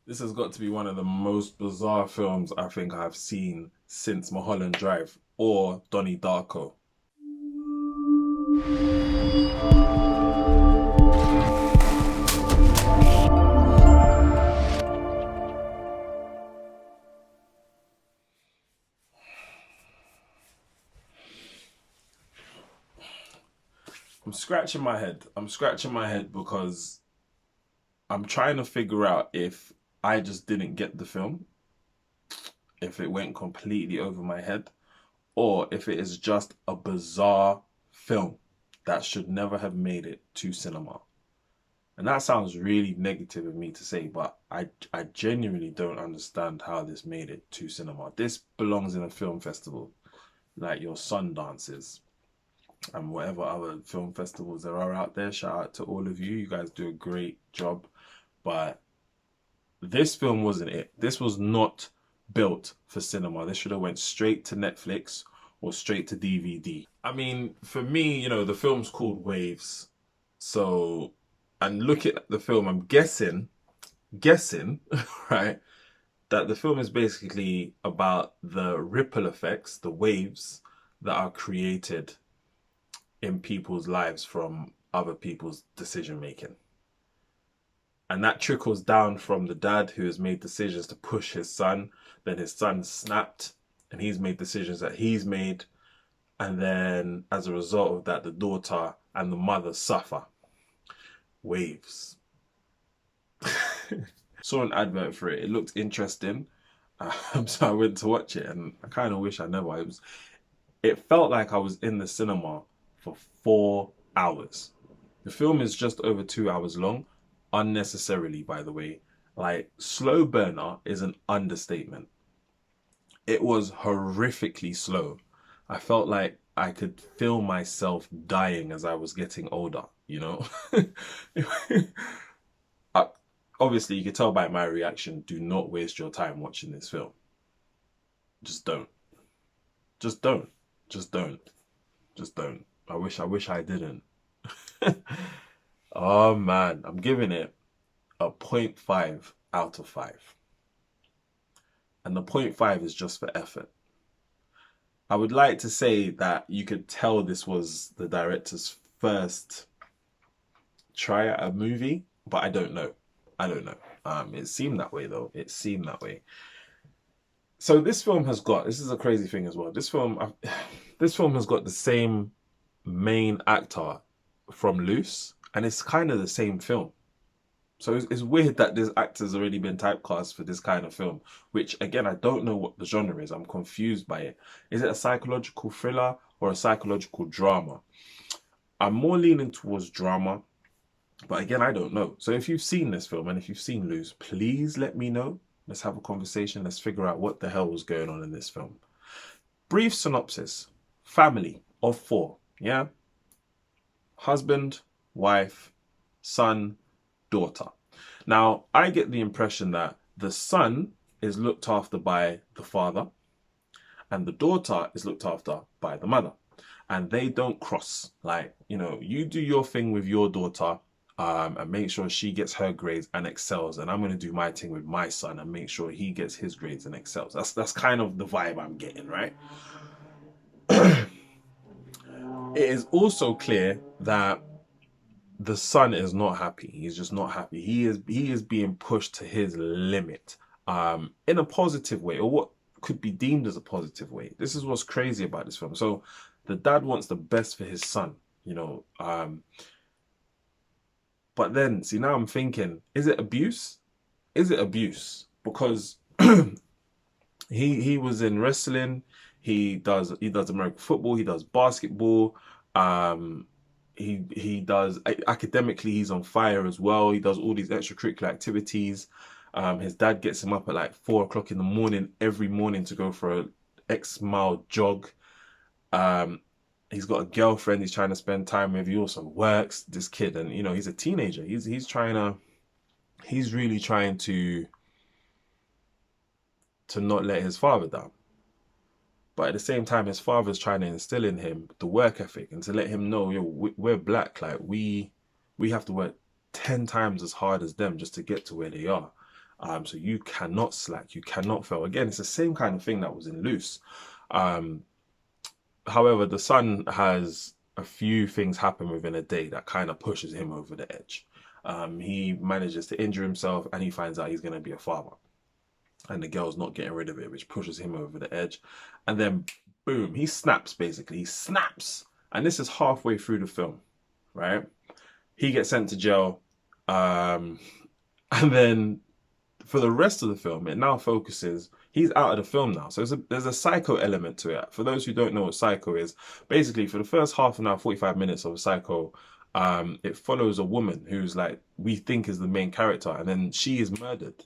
This has got to be one of the most bizarre films I think I've seen since Mulholland Drive or Donnie Darko. I'm scratching my head. I'm scratching my head because I'm trying to figure out if I just didn't get the film, if it went completely over my head, or if it is just a bizarre film that should never have made it to cinema. And that sounds really negative of me to say, but I genuinely don't understand how this made it to cinema. This belongs in a film festival, like your Sundances and whatever other film festivals there are out there. Shout out to all of you. You guys do a great job. But this film wasn't it. This was not built for cinema. This should have went straight to Netflix or straight to DVD. I mean, for me, the film's called Waves. So, and looking at the film, I'm guessing, right, that the film is basically about the ripple effects, the waves that are created in people's lives from other people's decision making. And that trickles down from the dad who has made decisions to push his son. Then his son snapped and he's made decisions that he's made. And then as a result of that, the daughter and the mother suffer. Waves. Saw an advert for it. It looked interesting. So I went to watch it and I kind of wish I never. It felt like I was in the cinema for 4 hours. The film is just over 2 hours long, unnecessarily, by the way. Like, slow burner is an understatement. It was horrifically slow. I felt like I could feel myself dying as I was getting older, you know? I, Obviously, you can tell by my reaction, do not waste your time watching this film. Just don't. Just don't. Just don't. Just don't. I wish I didn't. Oh man, I'm giving it a zero point 0.5 out of 5. And the zero point 0.5 is just for effort. I would like to say that you could tell this was the director's first try at a movie, but I don't know. I don't know. It seemed that way though. It seemed that way. So this is a crazy thing as well. This film has got the same main actor from Loose, and it's kind of the same film. So it's weird that this actor's already been typecast for this kind of film, which again, I don't know what the genre is. I'm confused by it. Is it a psychological thriller or a psychological drama? I'm more leaning towards drama, but again, I don't know. So if you've seen this film and if you've seen Loose, please let me know. Let's have a conversation. Let's figure out what the hell was going on in this film. Brief synopsis. Family of four. Yeah? Husband, wife, son, daughter. Now, I get the impression that the son is looked after by the father and the daughter is looked after by the mother. And they don't cross. Like, you do your thing with your daughter and make sure she gets her grades and excels. And I'm going to do my thing with my son and make sure he gets his grades and excels. That's kind of the vibe I'm getting, right? It is also clear that the son is not happy. He's just not happy. He is being pushed to his limit, in a positive way, or what could be deemed as a positive way. This is what's crazy about this film. So the dad wants the best for his son, but then see now I'm thinking, is it abuse? Is it abuse? Because he was in wrestling, he does American football, he does basketball, um, he does academically, he's on fire as well. He does all these extracurricular activities. His dad gets him up at like 4 o'clock in the morning every morning to go for a X-mile jog. He's got a girlfriend he's trying to spend time with. He also works, this kid, and he's a teenager. He's really trying to not let his father down. But at the same time, his father's trying to instill in him the work ethic and to let him know, yo, we're black. Like we have to work 10 times as hard as them just to get to where they are. So you cannot slack, you cannot fail. Again, it's the same kind of thing that was in Loose. Um, However, the son has a few things happen within a day that kind of pushes him over the edge. He manages to injure himself and he finds out he's going to be a father. And the girl's not getting rid of it, which pushes him over the edge. And then, boom, he snaps basically. He snaps. And this is halfway through the film, right? He gets sent to jail. And then for the rest of the film, it now focuses. He's out of the film now, so there's a Psycho element to it. For those who don't know what Psycho is, basically for the first half an hour, 45 minutes of Psycho, it follows a woman who's like we think is the main character, and then she is murdered,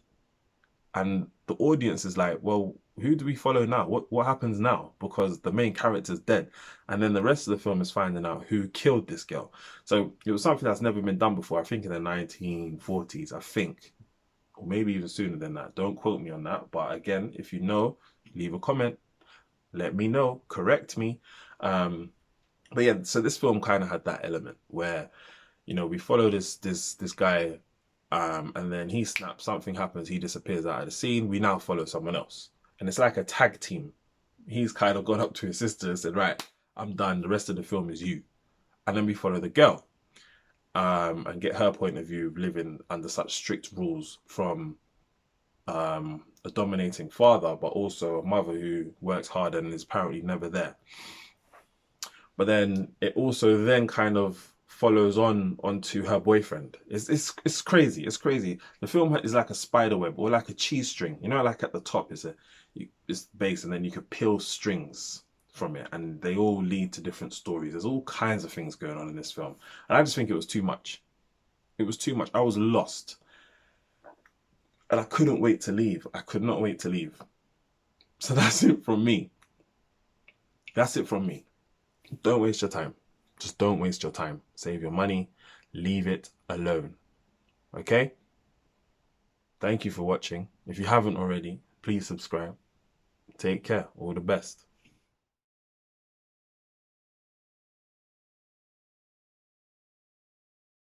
and the audience is like, well, who do we follow now? What happens now? Because the main character's dead, and then the rest of the film is finding out who killed this girl. So it was something that's never been done before. I think in the 1940s, I think. Or maybe even sooner than that. Don't quote me on that. But again, if you know, leave a comment. Let me know. Correct me. But yeah, so this film kind of had that element where, you know, we follow this guy, and then he snaps. Something happens. He disappears out of the scene. We now follow someone else, and it's like a tag team. He's kind of gone up to his sister and said, "Right, I'm done. The rest of the film is you." And then we follow the girl. And get her point of view of living under such strict rules from a dominating father, but also a mother who works hard and is apparently never there. But then it also then kind of follows on onto her boyfriend. It's crazy. It's crazy. The film is like a spider web or like a cheese string. You know, like at the top is it's base, and then you could peel strings from it, and they all lead to different stories. There's all kinds of things going on in this film, and I just think it was too much. It was too much. I was lost, and I couldn't wait to leave. I could not wait to leave. So that's it from me. That's it from me. Don't waste your time. Just don't waste your time. Save your money. Leave it alone. Okay? Thank you for watching. If you haven't already, please subscribe. Take care. All the best.